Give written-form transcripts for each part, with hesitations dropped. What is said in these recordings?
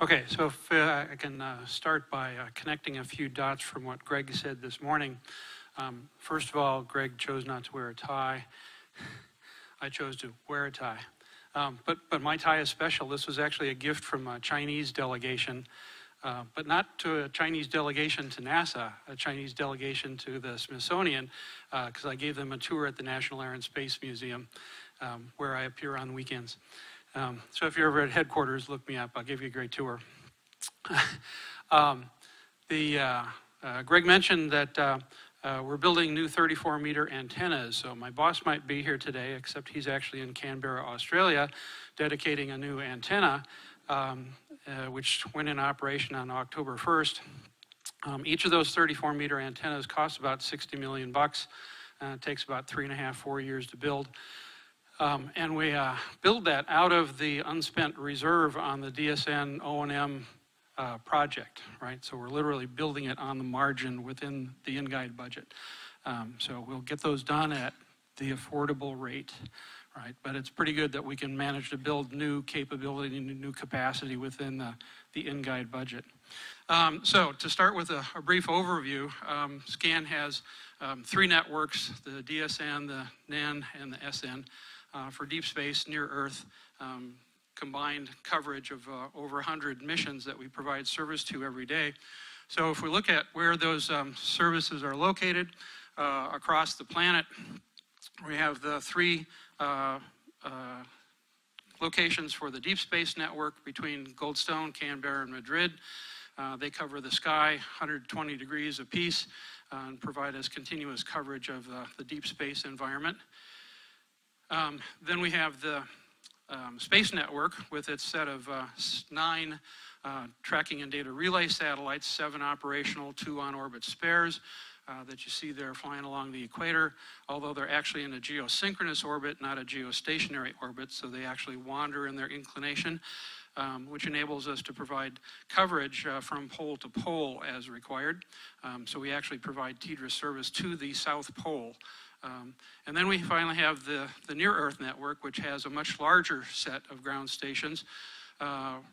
Okay, so if I can start by connecting a few dots from what Greg said this morning. First of all, Greg chose not to wear a tie. I chose to wear a tie. But my tie is special. This was actually a gift from a Chinese delegation, but not to a Chinese delegation to NASA, a Chinese delegation to the Smithsonian, because I gave them a tour at the National Air and Space Museum, where I appear on weekends. So if you're ever at headquarters, look me up. I'll give you a great tour. Greg mentioned that we're building new 34-meter antennas. So my boss might be here today, except he's actually in Canberra, Australia, dedicating a new antenna, which went in operation on October 1st. Each of those 34-meter antennas costs about $60 million. It takes about 3.5, 4 years to build. And we build that out of the unspent reserve on the DSN O&M project, right? So we're literally building it on the margin within the in-guide budget. So we'll get those done at the affordable rate, right? But it's pretty good that we can manage to build new capability and new capacity within the in-guide budget. So to start with a brief overview, SCAN has 3 networks, the DSN, the NEN, and the SN. For deep space, near Earth, combined coverage of over 100 missions that we provide service to every day. So if we look at where those services are located across the planet, we have the 3 locations for the deep space network between Goldstone, Canberra, and Madrid. They cover the sky 120 degrees apiece and provide us continuous coverage of the deep space environment. Then we have the Space Network with its set of 9 tracking and data relay satellites, 7 operational, 2 on-orbit spares that you see there flying along the equator, although they're actually in a geosynchronous orbit, not a geostationary orbit, so they actually wander in their inclination, which enables us to provide coverage from pole to pole as required. So we actually provide TDRS service to the South Pole. And then we finally have the Near-Earth network, which has a much larger set of ground stations,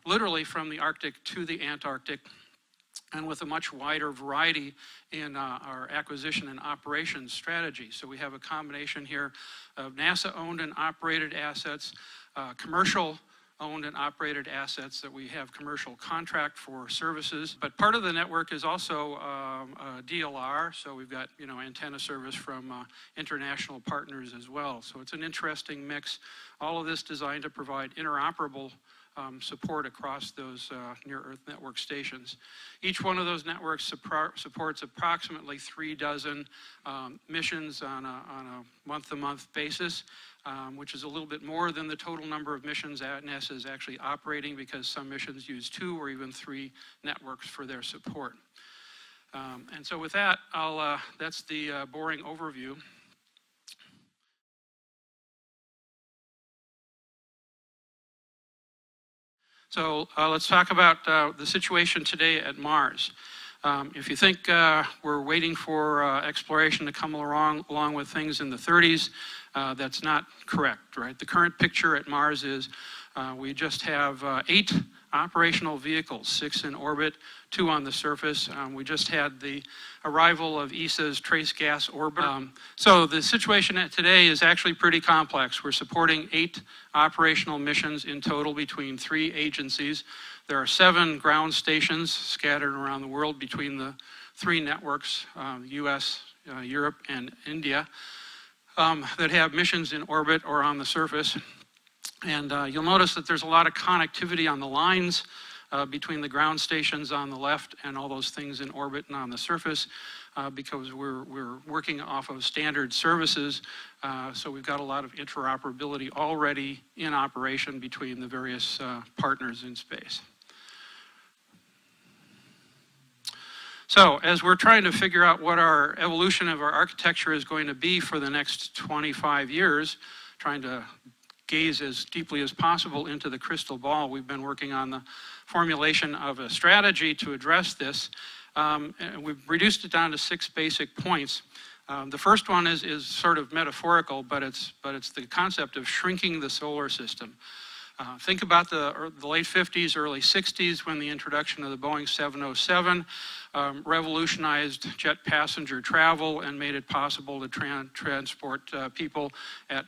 literally from the Arctic to the Antarctic, and with a much wider variety in our acquisition and operations strategy. So we have a combination here of NASA-owned and operated assets, commercial owned and operated assets that we have commercial contract for services. But part of the network is also DLR, so we've got antenna service from international partners as well. So it's an interesting mix. All of this designed to provide interoperable support across those near-Earth network stations. Each one of those networks supports approximately 3 dozen missions on a month-to-month basis, which is a little bit more than the total number of missions that NASA is actually operating, because some missions use 2 or even 3 networks for their support. And so with that, that's the boring overview. So let's talk about the situation today at Mars. If you think we're waiting for exploration to come along with things in the 30s, that's not correct, right? The current picture at Mars is we just have 8 operational vehicles, 6 in orbit, 2 on the surface. We just had the arrival of ESA's Trace Gas Orbiter. So the situation today is actually pretty complex. We're supporting 8 operational missions in total between 3 agencies. There are 7 ground stations scattered around the world between the 3 networks, US, Europe, and India, that have missions in orbit or on the surface. And you'll notice that there's a lot of connectivity on the lines between the ground stations on the left and all those things in orbit and on the surface, because we're working off of standard services. So we've got a lot of interoperability already in operation between the various partners in space. So as we're trying to figure out what our evolution of our architecture is going to be for the next 25 years, trying to gaze as deeply as possible into the crystal ball, we've been working on the formulation of a strategy to address this. And we've reduced it down to 6 basic points. The first one is sort of metaphorical, but it's the concept of shrinking the solar system. Think about the late 50s, early 60s, when the introduction of the Boeing 707 revolutionized jet passenger travel and made it possible to transport people at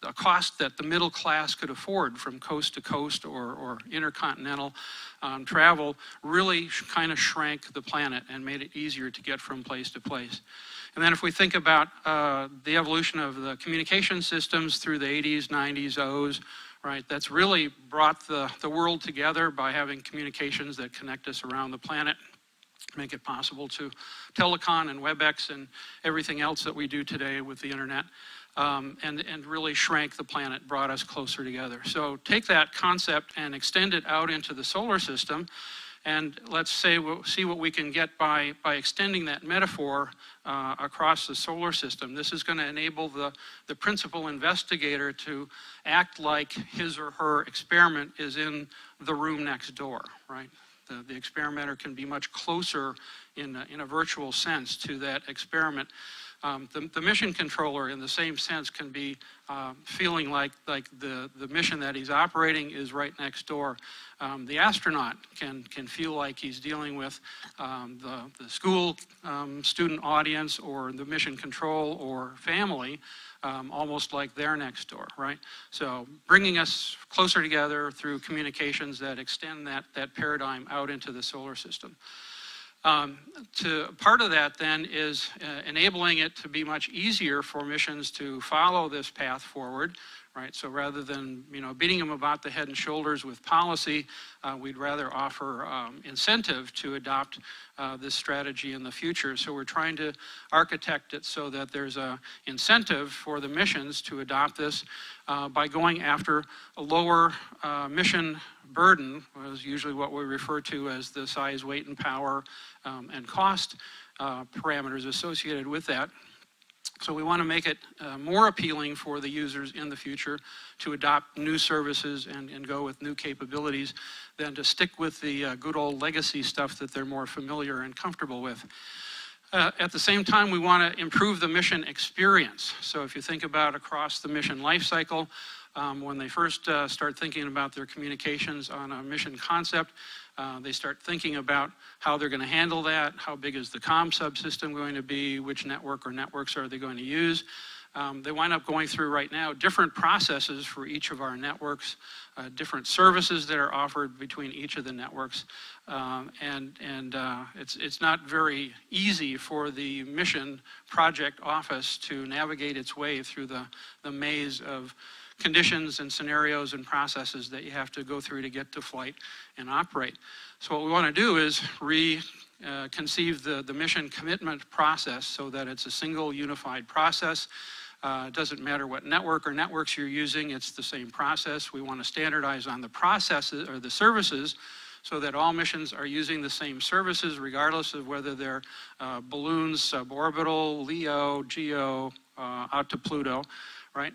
a cost that the middle class could afford, from coast to coast or intercontinental travel. Really kind of shrank the planet and made it easier to get from place to place. And then if we think about the evolution of the communication systems through the 80s, 90s, O's, right, that's really brought the world together by having communications that connect us around the planet, make it possible to telecon and WebEx and everything else that we do today with the internet, and really shrank the planet, brought us closer together. So take that concept and extend it out into the solar system, and let's say see what we can get by extending that metaphor across the solar system. This is going to enable the principal investigator to act like his or her experiment is in the room next door, right? The experimenter can be much closer in a virtual sense to that experiment. The mission controller, in the same sense, can be feeling like the mission that he's operating is right next door. The astronaut can feel like he's dealing with the school student audience or the mission control or family, almost like they're next door, right? So bringing us closer together through communications that extend that paradigm out into the solar system. Part of that then is enabling it to be much easier for missions to follow this path forward, right? So rather than beating them about the head and shoulders with policy, we'd rather offer incentive to adopt this strategy in the future. So we're trying to architect it so that there's a incentive for the missions to adopt this by going after a lower mission burden, was usually what we refer to as the size, weight, and power and cost parameters associated with that. So we want to make it more appealing for the users in the future to adopt new services and go with new capabilities than to stick with the good old legacy stuff that they're more familiar and comfortable with. At the same time, we want to improve the mission experience. So if you think about across the mission life cycle, when they first start thinking about their communications on a mission concept, they start thinking about how they're going to handle that, how big is the comm subsystem going to be, which network or networks are they going to use. They wind up going through right now different processes for each of our networks, different services that are offered between each of the networks, and it's not very easy for the mission project office to navigate its way through the maze of conditions and scenarios and processes that you have to go through to get to flight and operate. So what we want to do is conceive the mission commitment process so that it's a single unified process. It doesn't matter what network or networks you're using, it's the same process. We want to standardize on the processes or the services so that all missions are using the same services regardless of whether they're balloons, suborbital, LEO, GEO, out to Pluto, right?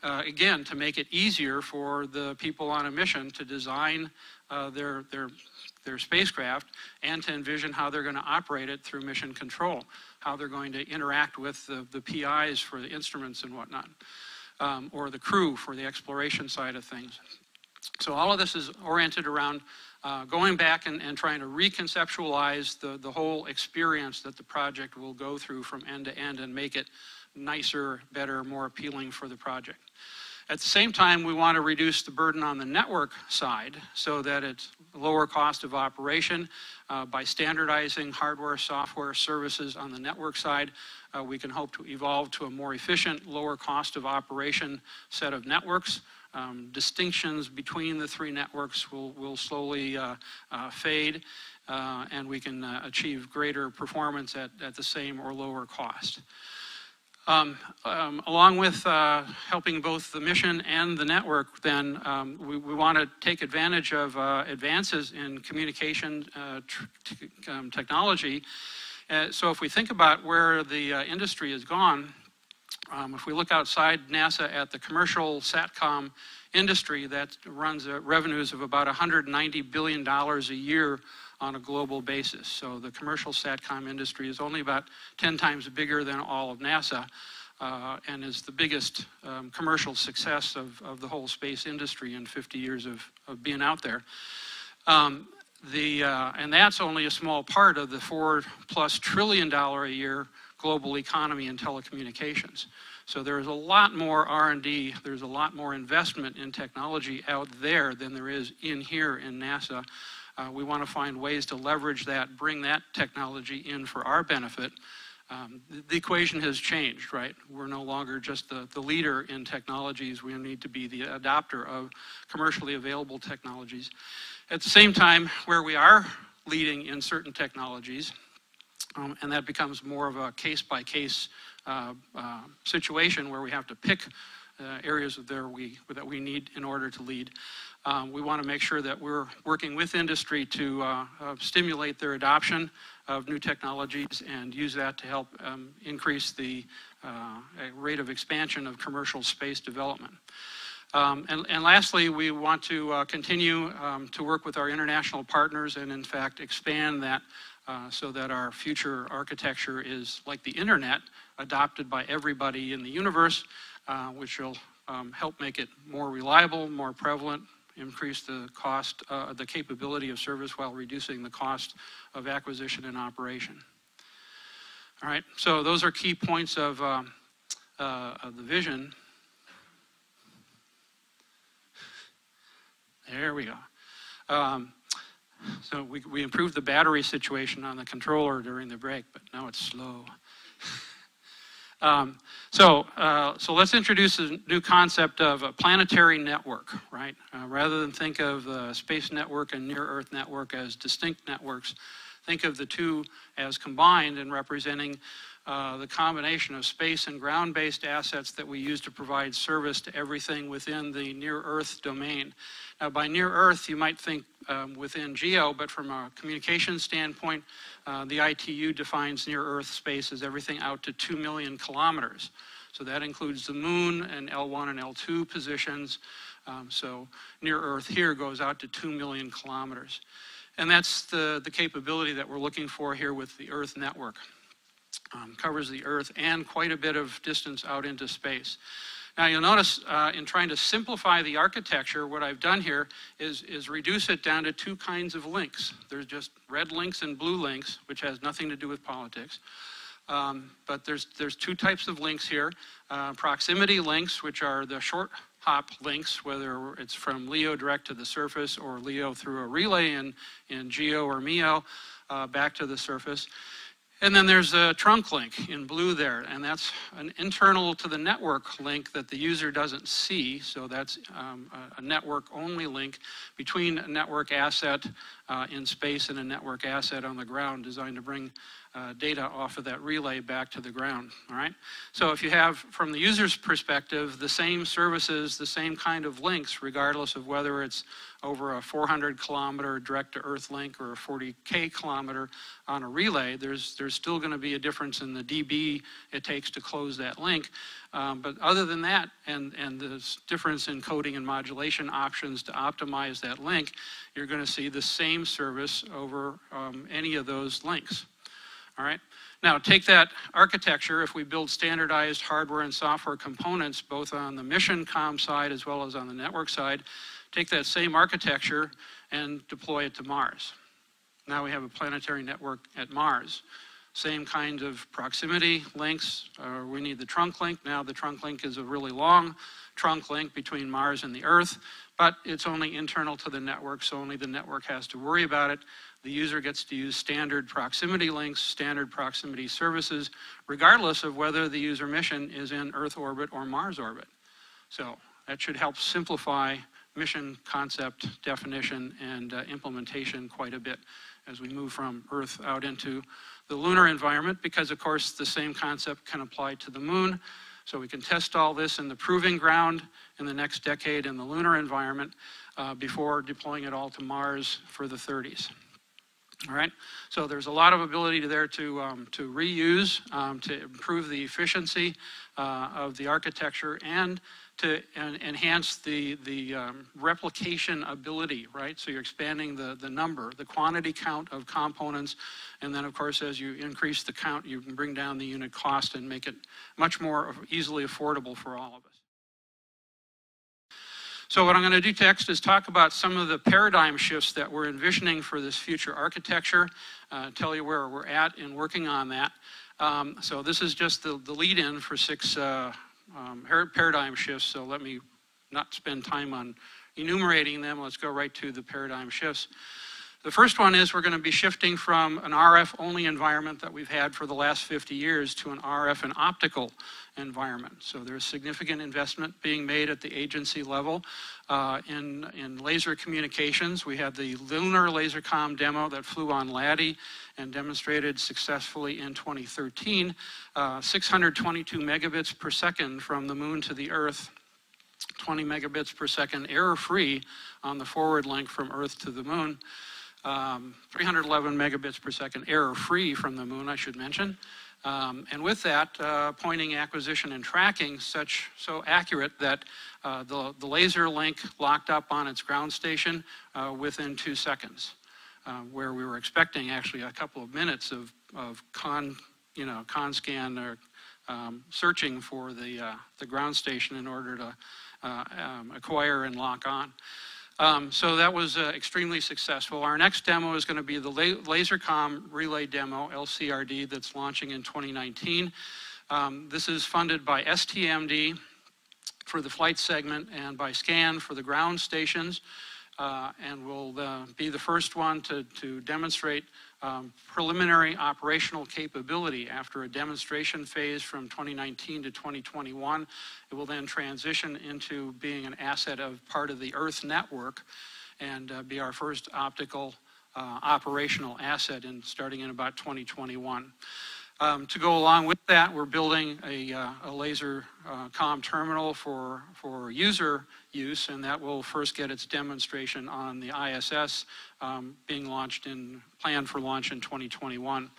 Again, to make it easier for the people on a mission to design their spacecraft and to envision how they're going to operate it through mission control, how they're going to interact with the PIs for the instruments and whatnot, or the crew for the exploration side of things. So all of this is oriented around going back and trying to reconceptualize the whole experience that the project will go through from end to end and make it nicer, better, more appealing for the project. At the same time, we want to reduce the burden on the network side so that it's lower cost of operation. By standardizing hardware, software, services on the network side, we can hope to evolve to a more efficient, lower cost of operation set of networks. Distinctions between the three networks will slowly fade, and we can achieve greater performance at the same or lower cost. Along with helping both the mission and the network, then we want to take advantage of advances in communication technology. So if we think about where the industry has gone, if we look outside NASA at the commercial SATCOM industry, that runs revenues of about $190 billion a year on a global basis. So the commercial SATCOM industry is only about 10 times bigger than all of NASA. and is the biggest commercial success of the whole space industry in 50 years of being out there. And that's only a small part of the $4+ trillion a year global economy in telecommunications. So there's a lot more R&D, there's a lot more investment in technology out there than there is in here in NASA. We want to find ways to leverage that, bring that technology in for our benefit. The equation has changed, right? We're no longer just the leader in technologies. We need to be the adopter of commercially available technologies. At the same time, where we are leading in certain technologies, and that becomes more of a case-by-case situation where we have to pick areas that we need in order to lead. We want to make sure that we're working with industry to stimulate their adoption of new technologies and use that to help increase the rate of expansion of commercial space development. And lastly, we want to continue to work with our international partners and in fact expand that so that our future architecture is like the internet, adopted by everybody in the universe, which will help make it more reliable, more prevalent, increase the cost, the capability of service while reducing the cost of acquisition and operation. All right, so those are key points of the vision. There we go. So we improved the battery situation on the controller during the break, but now it's slow. So let's introduce a new concept of a planetary network, right? Rather than think of the space network and near-Earth network as distinct networks, think of the two as combined and representing the combination of space and ground-based assets that we use to provide service to everything within the near-Earth domain. Now, by near-Earth, you might think within GEO, but from a communication standpoint, the ITU defines near-Earth space as everything out to 2 million kilometers. So that includes the moon and L1 and L2 positions. So near-Earth here goes out to 2 million kilometers. And that's the capability that we're looking for here with the Earth network. Covers the Earth and quite a bit of distance out into space. Now you'll notice in trying to simplify the architecture, what I've done here is reduce it down to two kinds of links. There's just red links and blue links, which has nothing to do with politics. But there's two types of links here. Proximity links, which are the short hop links, whether it's from LEO direct to the surface or LEO through a relay in GEO or MEO back to the surface. And then there's a trunk link in blue there, and that's an internal to the network link that the user doesn't see. So that's a network-only link between a network asset in space and a network asset on the ground designed to bring data off of that relay back to the ground, all right? So if you have, from the user's perspective, the same services, the same kind of links, regardless of whether it's over a 400-kilometer direct-to-Earth link or a 40K kilometer on a relay, there's still going to be a difference in the dB it takes to close that link. But other than that, and the difference in coding and modulation options to optimize that link, you're going to see the same service over any of those links. All right. Now take that architecture, if we build standardized hardware and software components, both on the mission comm side as well as on the network side, take that same architecture and deploy it to Mars. Now we have a planetary network at Mars. Same kind of proximity links. We need the trunk link. Now the trunk link is a really long trunk link between Mars and the Earth, but it's only internal to the network, so only the network has to worry about it. The user gets to use standard proximity links, standard proximity services, regardless of whether the user mission is in Earth orbit or Mars orbit. So that should help simplify mission concept, definition, and implementation quite a bit as we move from Earth out into the lunar environment, because of course the same concept can apply to the moon. So we can test all this in the proving ground in the next decade in the lunar environment before deploying it all to Mars for the 30s. All right, so there's a lot of ability there to reuse, to improve the efficiency of the architecture and to enhance the replication ability, right? So you're expanding the number, the quantity count of components, and then of course as you increase the count, you can bring down the unit cost and make it much more easily affordable for all of us. So what I'm going to do next is talk about some of the paradigm shifts that we're envisioning for this future architecture, tell you where we're at in working on that. So this is just the lead-in for 6 paradigm shifts, so let me not spend time on enumerating them. Let's go right to the paradigm shifts. The first one is we're going to be shifting from an RF-only environment that we've had for the last 50 years to an RF and optical environment. So there's significant investment being made at the agency level in laser communications. We had the lunar laser comm demo that flew on LADI and demonstrated successfully in 2013, 622 megabits per second from the moon to the Earth, 20 megabits per second error-free on the forward link from Earth to the moon. 311 megabits per second error-free from the moon, I should mention. And with that, pointing acquisition and tracking so accurate that the laser link locked up on its ground station within 2 seconds, where we were expecting actually a couple of minutes of con scan or searching for the ground station in order to acquire and lock on. So that was extremely successful. Our next demo is going to be the Laser Comm Relay Demo, LCRD, that's launching in 2019. This is funded by STMD for the flight segment and by SCAN for the ground stations, and will be the first one to demonstrate preliminary operational capability after a demonstration phase from 2019 to 2021. It will then transition into being an asset of part of the Earth network and be our first optical operational asset starting in about 2021. To go along with that, we're building a laser comm terminal for user use, and that will first get its demonstration on the ISS, being planned for launch in 2021.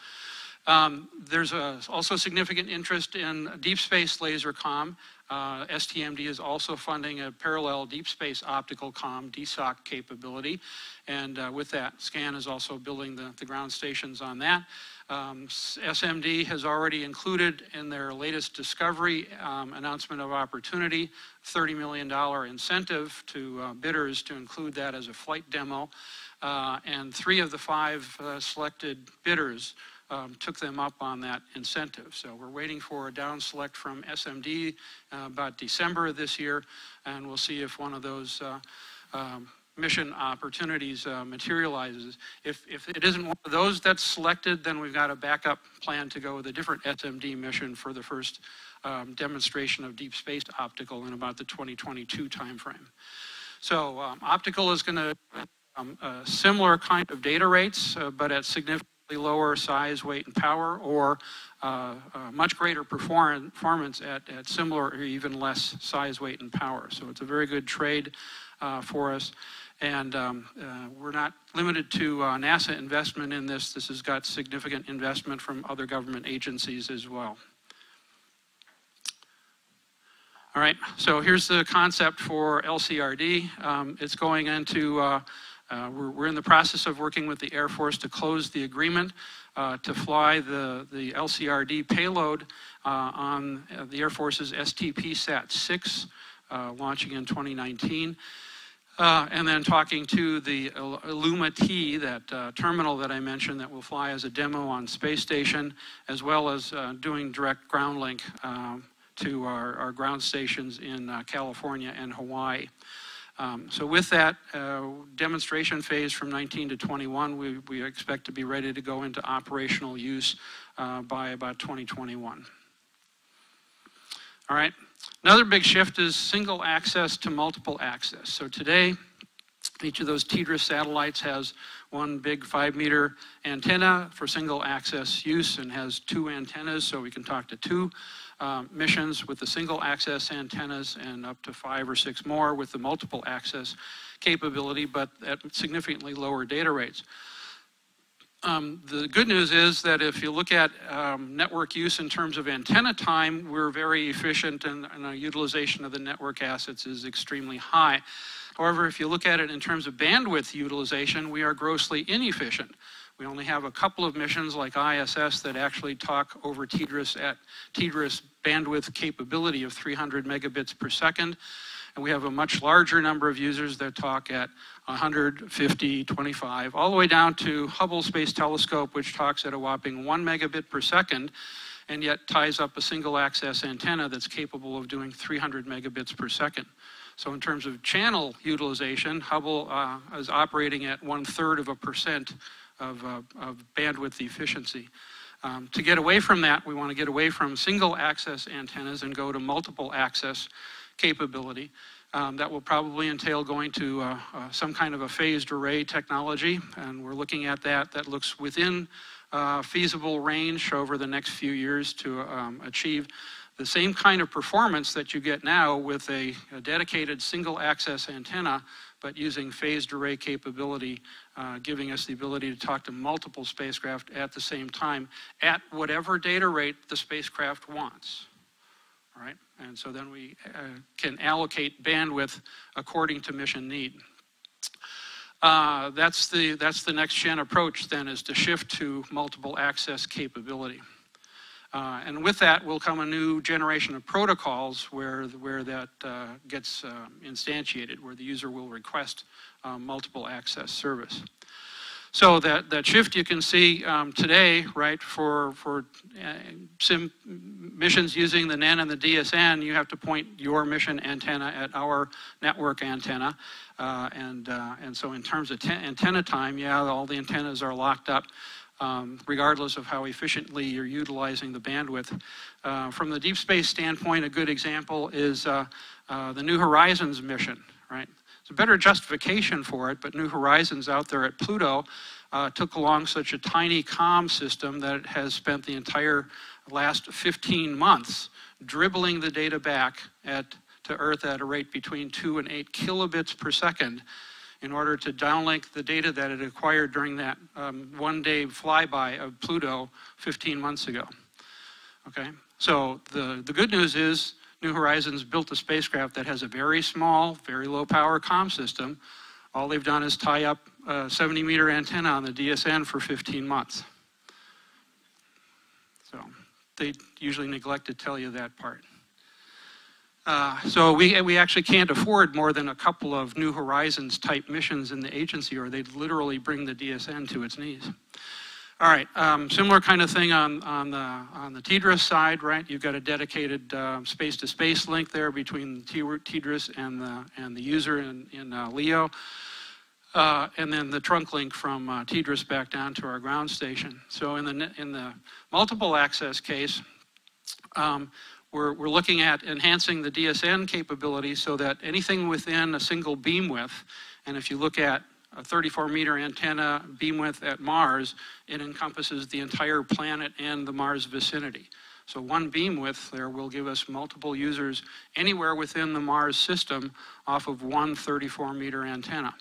There's also significant interest in deep space laser comm. STMD is also funding a parallel deep space optical comm DSOC capability, and with that, SCAN is also building the ground stations on that. SMD has already included in their latest discovery announcement of opportunity $30 million incentive to bidders to include that as a flight demo, and 3 of the 5 selected bidders took them up on that incentive. So we're waiting for a down select from SMD about December of this year, and we'll see if one of those mission opportunities materializes. If it isn't one of those that's selected, then we've got a backup plan to go with a different SMD mission for the first demonstration of deep space optical in about the 2022 timeframe. So optical is going to similar kind of data rates, but at significantly lower size, weight, and power, or much greater performance at similar or even less size, weight, and power. So it's a very good trade for us. And we're not limited to NASA investment in this. This has got significant investment from other government agencies as well. All right, so here's the concept for LCRD. It's going into, we're in the process of working with the Air Force to close the agreement to fly the LCRD payload on the Air Force's STP-SAT-6, launching in 2019. And then talking to the Illuma-T, that terminal that I mentioned that will fly as a demo on space station, as well as doing direct ground link to our ground stations in California and Hawaii. So with that demonstration phase from 19 to 21, we expect to be ready to go into operational use by about 2021. All right. Another big shift is single access to multiple access. So today, each of those TDRS satellites has one big 5-meter antenna for single access use and has 2 antennas, so we can talk to 2 missions with the single access antennas and up to 5 or 6 more with the multiple access capability, but at significantly lower data rates. The good news is that if you look at network use in terms of antenna time, we're very efficient, and our utilization of the network assets is extremely high. However, if you look at it in terms of bandwidth utilization, we are grossly inefficient. We only have a couple of missions like ISS that actually talk over TDRS at TDRS bandwidth capability of 300 megabits per second. And we have a much larger number of users that talk at 100, 50, 25, all the way down to Hubble Space Telescope, which talks at a whopping 1 megabit per second, and yet ties up a single access antenna that's capable of doing 300 megabits per second. So in terms of channel utilization, Hubble is operating at 1/3% of bandwidth efficiency. To get away from that, we want to get away from single access antennas and go to multiple access capability. That will probably entail going to some kind of a phased array technology, and we're looking at that. That looks within feasible range over the next few years to achieve the same kind of performance that you get now with a dedicated single access antenna, but using phased array capability, giving us the ability to talk to multiple spacecraft at the same time at whatever data rate the spacecraft wants. All right? And so then we can allocate bandwidth according to mission need. That's the next gen approach then, is to shift to multiple access capability. And with that will come a new generation of protocols where that gets instantiated, where the user will request multiple access service. So that shift you can see today, right, for sim missions using the NEN and the DSN, you have to point your mission antenna at our network antenna. And so in terms of antenna time, yeah, all the antennas are locked up, regardless of how efficiently you're utilizing the bandwidth. From the deep space standpoint, a good example is the New Horizons mission, right? It's a better justification for it, but New Horizons out there at Pluto took along such a tiny comm system that it has spent the entire last 15 months dribbling the data back to Earth at a rate between 2 and 8 kilobits per second in order to downlink the data that it acquired during that one-day flyby of Pluto 15 months ago. Okay, so the good news is New Horizons built a spacecraft that has a very small, very low-power comm system. All they've done is tie up a 70-meter antenna on the DSN for 15 months. So they usually neglect to tell you that part. So we actually can't afford more than a couple of New Horizons type missions in the agency, or they'd literally bring the DSN to its knees. All right, similar kind of thing on the TDRS side, right? You've got a dedicated space-to-space link there between TDRS and the user in LEO, and then the trunk link from TDRS back down to our ground station. So in the multiple access case, we're looking at enhancing the DSN capability so that anything within a single beam width, and if you look at a 34-meter antenna beam width at Mars, it encompasses the entire planet and the Mars vicinity. So one beam width there will give us multiple users anywhere within the Mars system off of one 34-meter antenna.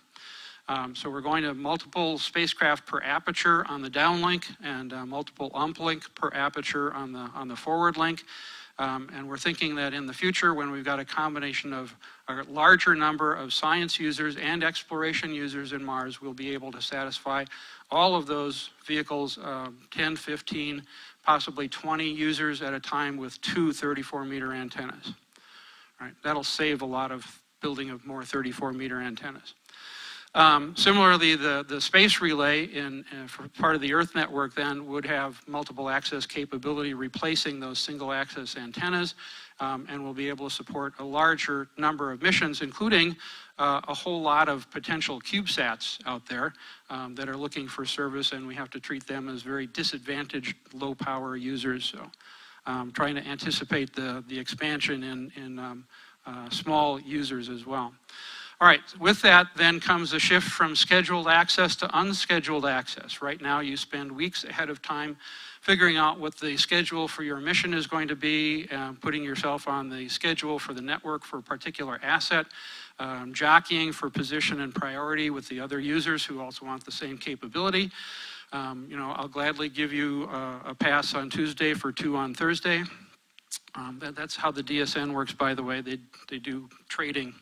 So we're going to multiple spacecraft per aperture on the downlink and multiple uplink per aperture on the forward link. And we're thinking that in the future, when we've got a combination of a larger number of science users and exploration users in Mars, we'll be able to satisfy all of those vehicles, 10, 15, possibly 20 users at a time with two 34-meter antennas. All right, that'll save a lot of building of more 34-meter antennas. Similarly, the space relay for part of the Earth network then would have multiple access capability replacing those single access antennas, and we'll be able to support a larger number of missions, including a whole lot of potential CubeSats out there that are looking for service, and we have to treat them as very disadvantaged low power users. So trying to anticipate the expansion in small users as well. All right, with that then comes a shift from scheduled access to unscheduled access. Right now you spend weeks ahead of time figuring out what the schedule for your mission is going to be, putting yourself on the schedule for the network for a particular asset, jockeying for position and priority with the other users who also want the same capability. I'll gladly give you a pass on Tuesday for 2 on Thursday. That's how the DSN works, by the way. They do trading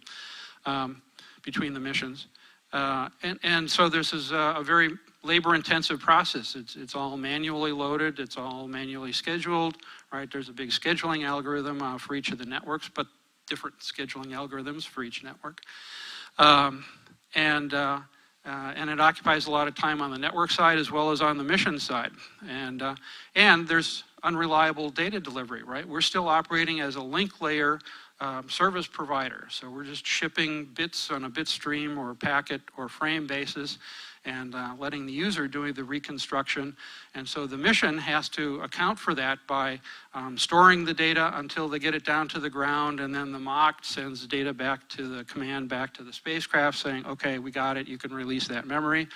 between the missions. And so this is a very labor-intensive process. It's all manually loaded. It's all manually scheduled, right? There's a big scheduling algorithm for each of the networks, but different scheduling algorithms for each network. And it occupies a lot of time on the network side as well as on the mission side. And there's unreliable data delivery, right? We're still operating as a link layer service provider. So we're just shipping bits on a bit stream or packet or frame basis and letting the user do the reconstruction. And so the mission has to account for that by storing the data until they get it down to the ground, and then the mock sends the data back to the command, back to the spacecraft saying, okay, we got it, you can release that memory.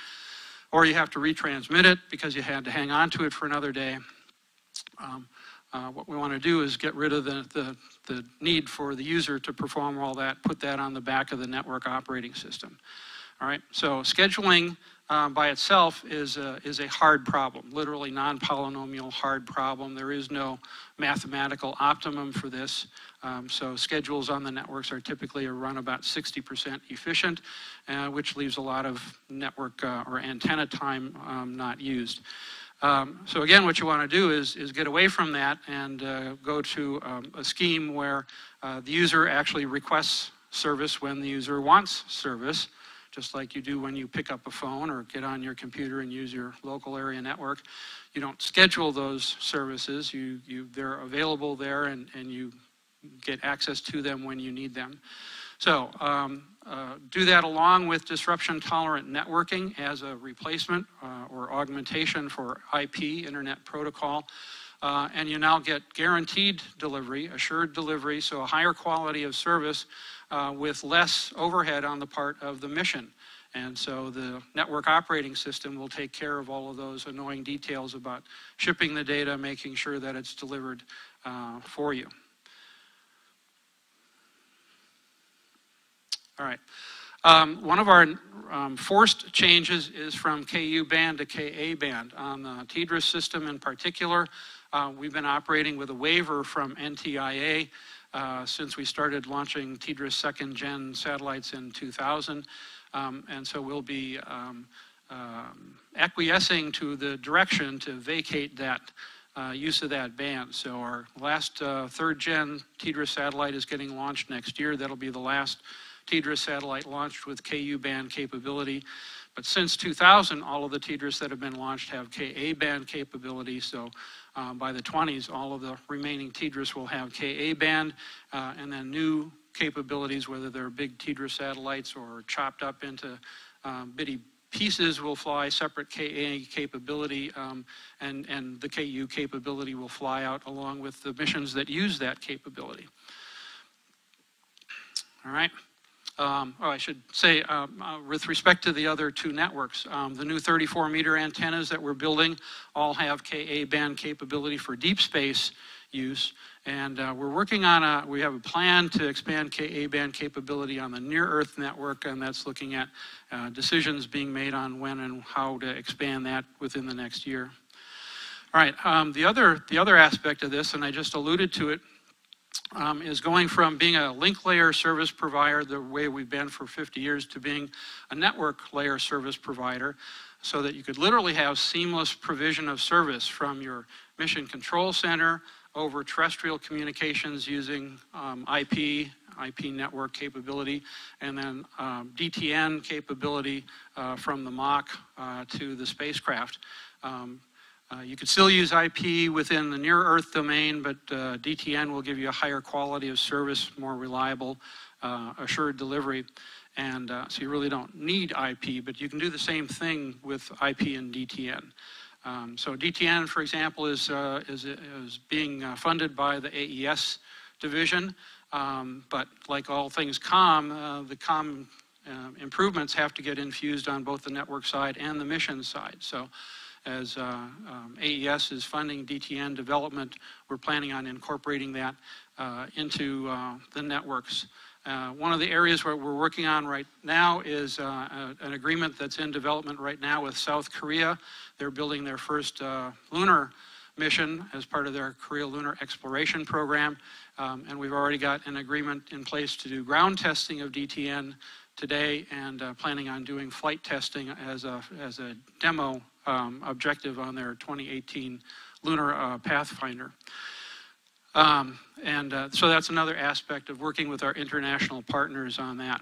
Or you have to retransmit it because you had to hang on to it for another day. What we want to do is get rid of the need for the user to perform all that, put that on the back of the network operating system. All right, so scheduling by itself is a hard problem, literally non-polynomial hard problem. There is no mathematical optimum for this. So schedules on the networks are typically run about 60% efficient, which leaves a lot of network or antenna time not used. So again, what you want to do is get away from that and go to a scheme where the user actually requests service when the user wants service, just like you do when you pick up a phone or get on your computer and use your local area network. You don't schedule those services. They're available there, and you get access to them when you need them. So do that along with disruption-tolerant networking as a replacement or augmentation for IP, Internet Protocol. And you now get guaranteed delivery, assured delivery, so a higher quality of service with less overhead on the part of the mission. And so the network operating system will take care of all of those annoying details about shipping the data, making sure that it's delivered for you. All right. One of our forced changes is from KU band to KA band. On the TDRS system in particular, we've been operating with a waiver from NTIA since we started launching TDRS second gen satellites in 2000. And so we'll be acquiescing to the direction to vacate that use of that band. So our last third gen TDRS satellite is getting launched next year. That'll be the last TDRS satellite launched with KU band capability. But since 2000, all of the TDRS that have been launched have KA band capability. So by the 20s, all of the remaining TDRS will have KA band, and then new capabilities, whether they're big TDRS satellites or chopped up into bitty pieces, will fly separate KA capability, and the KU capability will fly out along with the missions that use that capability. All right. I should say, with respect to the other two networks, the new 34-meter antennas that we're building all have KA band capability for deep space use. And we're working on we have a plan to expand KA band capability on the near-Earth network, and that's looking at decisions being made on when and how to expand that within the next year. All right, the other aspect of this, and I just alluded to it, is going from being a link layer service provider, the way we've been for 50 years, to being a network layer service provider, so that you could literally have seamless provision of service from your mission control center over terrestrial communications using IP network capability, and then DTN capability from the mock to the spacecraft. You could still use IP within the near-Earth domain, but DTN will give you a higher quality of service, more reliable, assured delivery. And so you really don't need IP, but you can do the same thing with IP and DTN. So DTN, for example, is being funded by the AES division, but like all things COM, the COM improvements have to get infused on both the network side and the mission side. So as AES is funding DTN development, we're planning on incorporating that into the networks. One of the areas where we're working on right now is an agreement that's in development right now with South Korea. They're building their first lunar mission as part of their Korea Lunar Exploration Program. And we've already got an agreement in place to do ground testing of DTN today, and planning on doing flight testing as a demo objective on their 2018 Lunar Pathfinder. So that's another aspect of working with our international partners on that.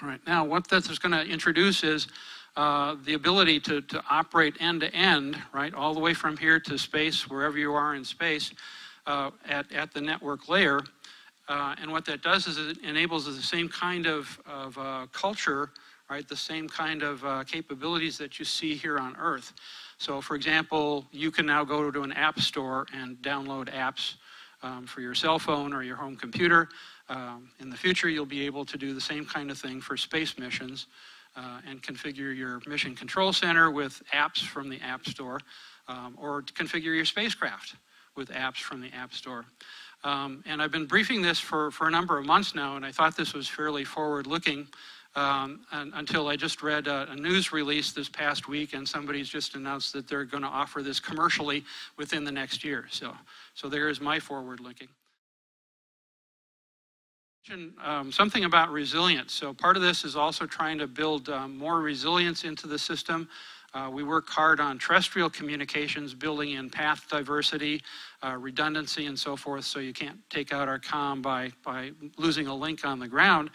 All right, now what this is going to introduce is the ability to operate end-to-end, right, all the way from here to space, wherever you are in space, at the network layer. And what that does is it enables the same kind of culture, right, the same kind of capabilities that you see here on Earth. So, for example, you can now go to an app store and download apps for your cell phone or your home computer. In the future, you'll be able to do the same kind of thing for space missions and configure your mission control center with apps from the App Store, or configure your spacecraft with apps from the App Store. And I've been briefing this for a number of months now, and I thought this was fairly forward-looking until I just read a news release this past week, and somebody's just announced that they're going to offer this commercially within the next year. So there is my forward-looking. Something about resilience. So part of this is also trying to build more resilience into the system. We work hard on terrestrial communications, building in path diversity, redundancy, and so forth, so you can't take out our comm by losing a link on the ground.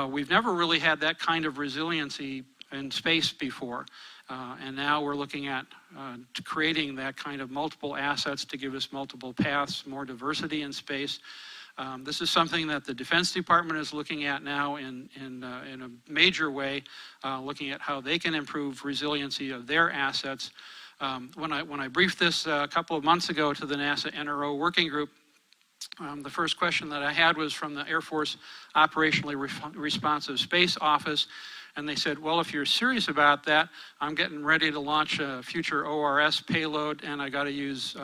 We've never really had that kind of resiliency in space before. And now we're looking at creating that kind of multiple assets to give us multiple paths, more diversity in space. This is something that the Defense Department is looking at now in a major way, looking at how they can improve resiliency of their assets. When I briefed this a couple of months ago to the NASA NRO working group, the first question that I had was from the Air Force Operationally Responsive Space Office. And they said, well, if you're serious about that, I'm getting ready to launch a future ORS payload, and I got to use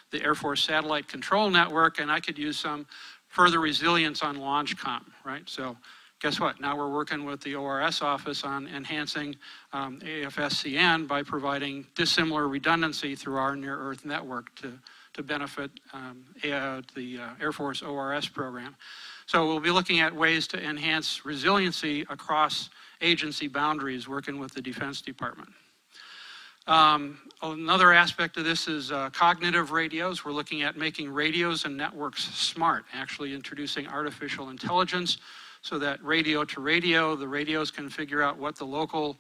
the Air Force Satellite Control Network, and I could use some further resilience on LaunchCom, right? So guess what? Now we're working with the ORS office on enhancing AFSCN by providing dissimilar redundancy through our near-Earth network to benefit the Air Force ORS program. So we'll be looking at ways to enhance resiliency across agency boundaries, working with the Defense Department. Another aspect of this is cognitive radios. We're looking at making radios and networks smart, actually introducing artificial intelligence so that radio to radio, the radios can figure out what the local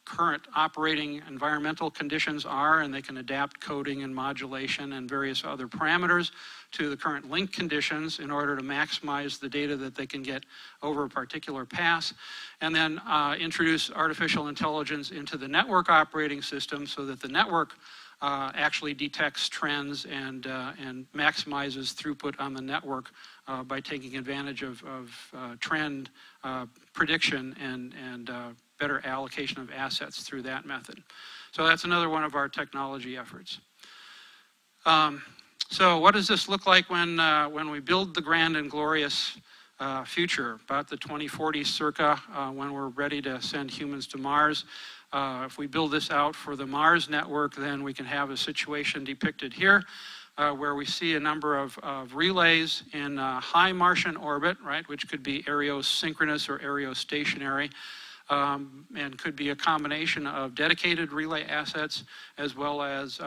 current operating environmental conditions are, and they can adapt coding and modulation and various other parameters to the current link conditions in order to maximize the data that they can get over a particular pass, and then introduce artificial intelligence into the network operating system so that the network actually detects trends and maximizes throughput on the network by taking advantage of trend prediction and better allocation of assets through that method. So that's another one of our technology efforts. So what does this look like when we build the grand and glorious future, about the 2040s circa, when we're ready to send humans to Mars? If we build this out for the Mars network, then we can have a situation depicted here where we see a number of relays in high Martian orbit, right, which could be aerosynchronous or aerostationary, and could be a combination of dedicated relay assets as well as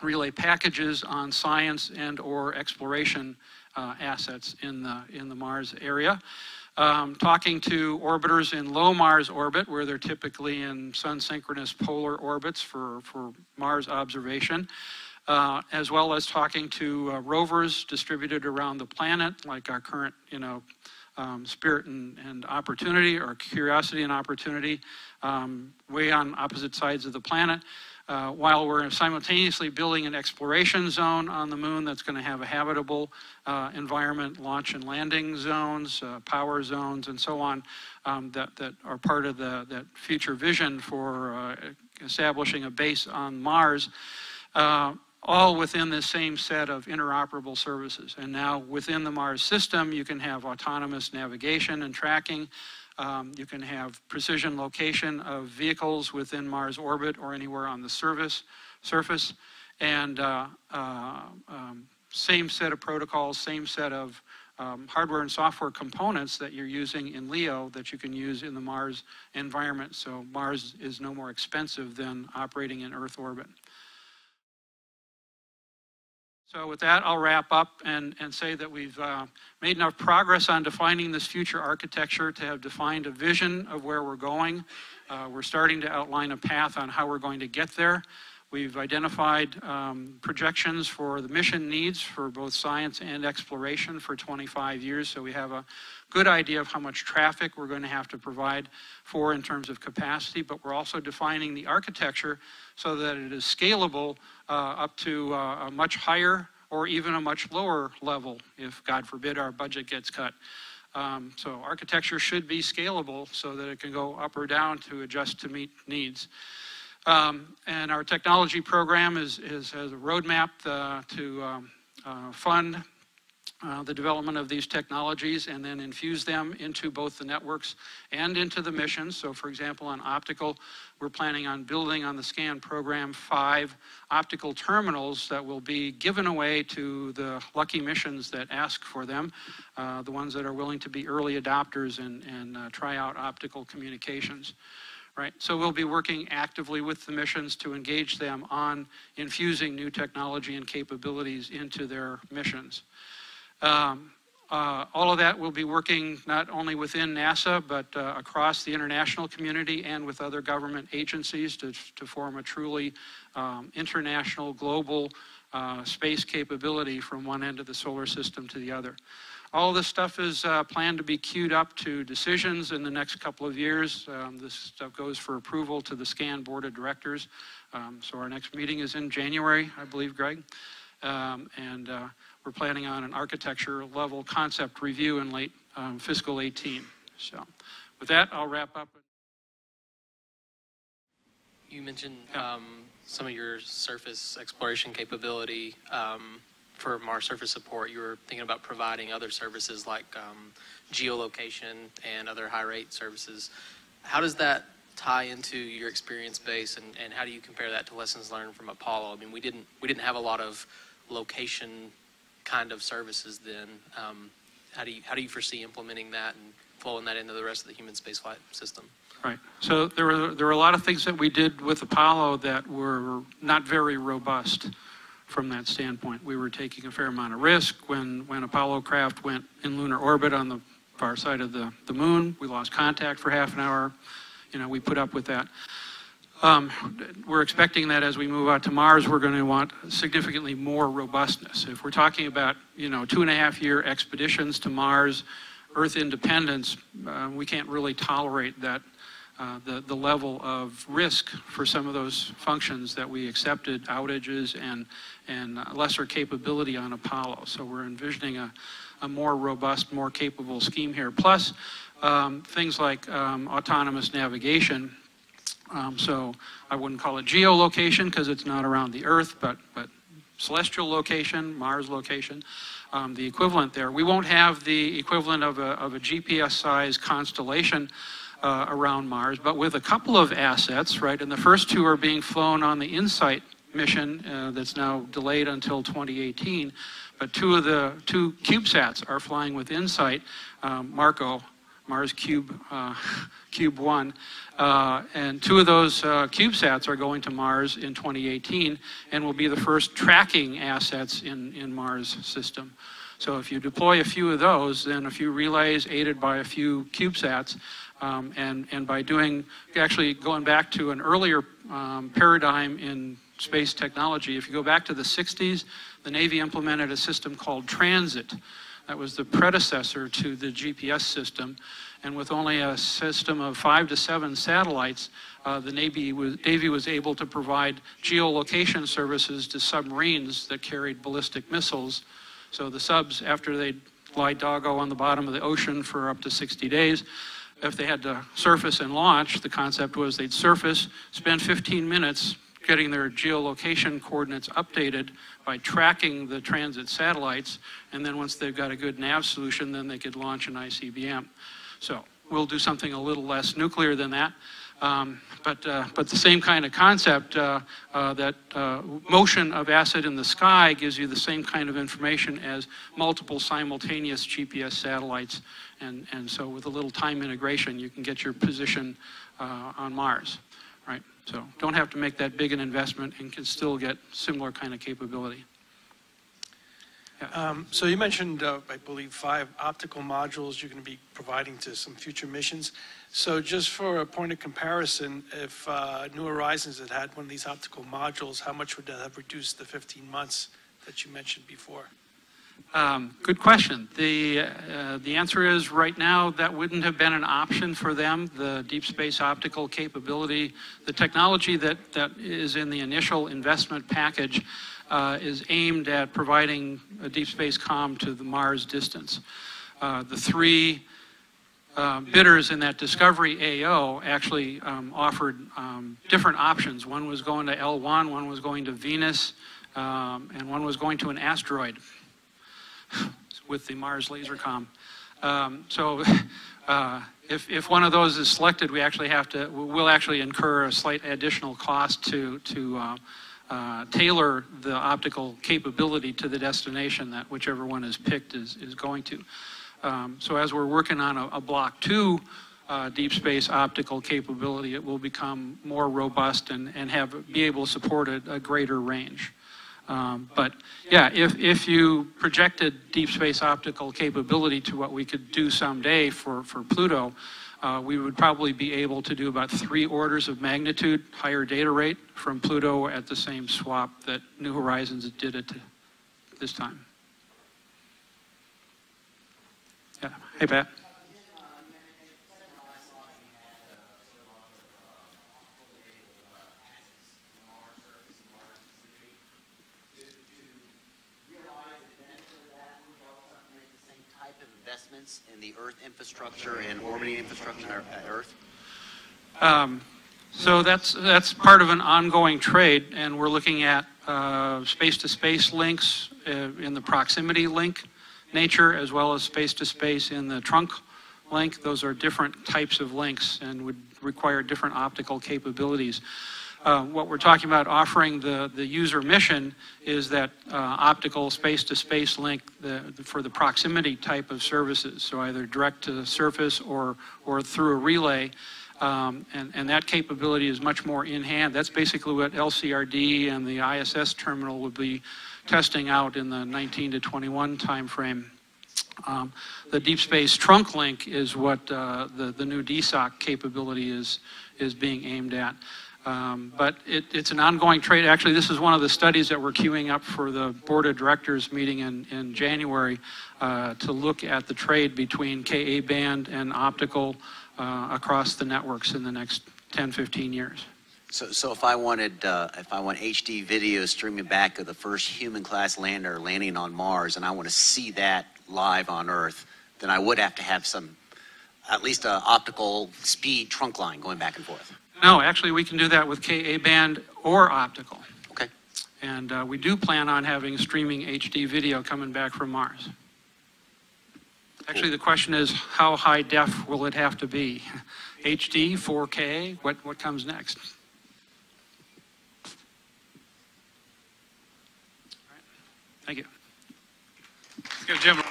relay packages on science and or exploration assets in the Mars area. Talking to orbiters in low Mars orbit, where they're typically in sun-synchronous polar orbits for Mars observation, as well as talking to rovers distributed around the planet, like our current, Spirit and Opportunity, or Curiosity and Opportunity, way on opposite sides of the planet. While we're simultaneously building an exploration zone on the moon that's going to have a habitable environment, launch and landing zones, power zones, and so on, that are part of that future vision for establishing a base on Mars. all within the same set of interoperable services. And now within the Mars system, you can have autonomous navigation and tracking. You can have precision location of vehicles within Mars orbit or anywhere on the surface. And same set of protocols, same set of hardware and software components that you're using in LEO that you can use in the Mars environment. So Mars is no more expensive than operating in Earth orbit. So with that, I'll wrap up and say that we've made enough progress on defining this future architecture to have defined a vision of where we're going. We're starting to outline a path on how we're going to get there. We've identified projections for the mission needs for both science and exploration for 25 years, so we have a good idea of how much traffic we're going to have to provide for in terms of capacity, but we're also defining the architecture so that it is scalable up to a much higher or even a much lower level if, God forbid, our budget gets cut. So architecture should be scalable so that it can go up or down to adjust to meet needs. And our technology program has a roadmap to fund the development of these technologies and then infuse them into both the networks and into the missions. So for example, on optical, we're planning on building on the SCAN program 5 optical terminals that will be given away to the lucky missions that ask for them, the ones that are willing to be early adopters and try out optical communications. Right, so we'll be working actively with the missions to engage them on infusing new technology and capabilities into their missions. All of that will be working not only within NASA, but across the international community and with other government agencies to form a truly international, global space capability from one end of the solar system to the other. All this stuff is planned to be queued up to decisions in the next couple of years. This stuff goes for approval to the SCAN Board of Directors. So our next meeting is in January, I believe, Greg. And we're planning on an architecture level concept review in late fiscal 18. So with that, I'll wrap up. You mentioned some of your surface exploration capability. For Mars surface support, you were thinking about providing other services like geolocation and other high-rate services. How does that tie into your experience base, and how do you compare that to lessons learned from Apollo? I mean, we didn't have a lot of location kind of services then. How do you foresee implementing that and flowing that into the rest of the human spaceflight system? Right. So there were a lot of things that we did with Apollo that were not very robust. From that standpoint, we were taking a fair amount of risk. When Apollo craft went in lunar orbit on the far side of the moon, we lost contact for half an hour. You know, we put up with that. We're expecting that as we move out to Mars, we're going to want significantly more robustness. If we're talking about, 2.5-year expeditions to Mars, Earth independence, we can't really tolerate that. The level of risk for some of those functions that we accepted, outages and lesser capability on Apollo. So we're envisioning a more robust, more capable scheme here. Plus things like autonomous navigation. So I wouldn't call it geolocation because it's not around the Earth, but celestial location, Mars location, the equivalent there. We won't have the equivalent of a GPS-sized constellation around Mars, but with a couple of assets, right? And the first two are being flown on the InSight mission that's now delayed until 2018. But two CubeSats are flying with InSight, Marco, Mars Cube 1, and two of those CubeSats are going to Mars in 2018 and will be the first tracking assets in Mars system. So if you deploy a few of those, then a few relays aided by a few CubeSats, and by actually going back to an earlier paradigm in space technology, if you go back to the 60s, the Navy implemented a system called Transit. That was the predecessor to the GPS system. And with only a system of 5 to 7 satellites, the Navy was able to provide geolocation services to submarines that carried ballistic missiles. So the subs, after they'd lie doggo on the bottom of the ocean for up to 60 days, if they had to surface and launch, the concept was they'd surface, spend 15 minutes getting their geolocation coordinates updated by tracking the transit satellites, and then once they've got a good nav solution, then they could launch an ICBM. So we'll do something a little less nuclear than that. But the same kind of concept, that motion of asset in the sky gives you the same kind of information as multiple simultaneous GPS satellites. And so with a little time integration, you can get your position on Mars, right? So don't have to make that big an investment and can still get similar kind of capability. Yeah. So you mentioned, I believe, 5 optical modules you're going to be providing to some future missions. So just for a point of comparison, if New Horizons had one of these optical modules, how much would that have reduced the 15 months that you mentioned before? Good question. The answer is right now that wouldn't have been an option for them. The deep space optical capability, the technology that is in the initial investment package is aimed at providing a deep space comm to the Mars distance. The 3 bidders in that Discovery AO actually offered different options. One was going to L1, one was going to Venus, and one was going to an asteroid with the Mars laser comm. So if one of those is selected, we'll actually incur a slight additional cost to tailor the optical capability to the destination that whichever one is picked is going to. So as we're working on a Block 2 deep space optical capability, it will become more robust and be able to support a greater range. But yeah, if you projected deep space optical capability to what we could do someday for Pluto, we would probably be able to do about 3 orders of magnitude higher data rate from Pluto at the same swap that New Horizons did it this time. Yeah. Hey, Pat. Investments in the Earth infrastructure and orbiting infrastructure at Earth? So that's part of an ongoing trade, and we're looking at space-to-space links in the proximity link nature, as well as space-to-space in the trunk link. Those are different types of links and would require different optical capabilities. What we're talking about offering the user mission is that optical space-to-space link for the proximity type of services, so either direct to the surface or through a relay, and that capability is much more in hand. That's basically what LCRD and the ISS terminal would be testing out in the 19 to 21 timeframe. The deep space trunk link is what the new DSOC capability is being aimed at. But it's an ongoing trade. Actually, this is one of the studies that we're queuing up for the board of directors meeting in January to look at the trade between Ka band and optical across the networks in the next 10, 15 years. So if I want HD video streaming back of the first human class lander landing on Mars, and I want to see that live on Earth, then I would have to have at least an optical speed trunk line going back and forth. No, actually we can do that with Ka band or optical. Okay. And we do plan on having streaming HD video coming back from Mars. Actually, the question is, how high def will it have to be? HD, 4K, what comes next? All right. Thank you. Let's go, Jim.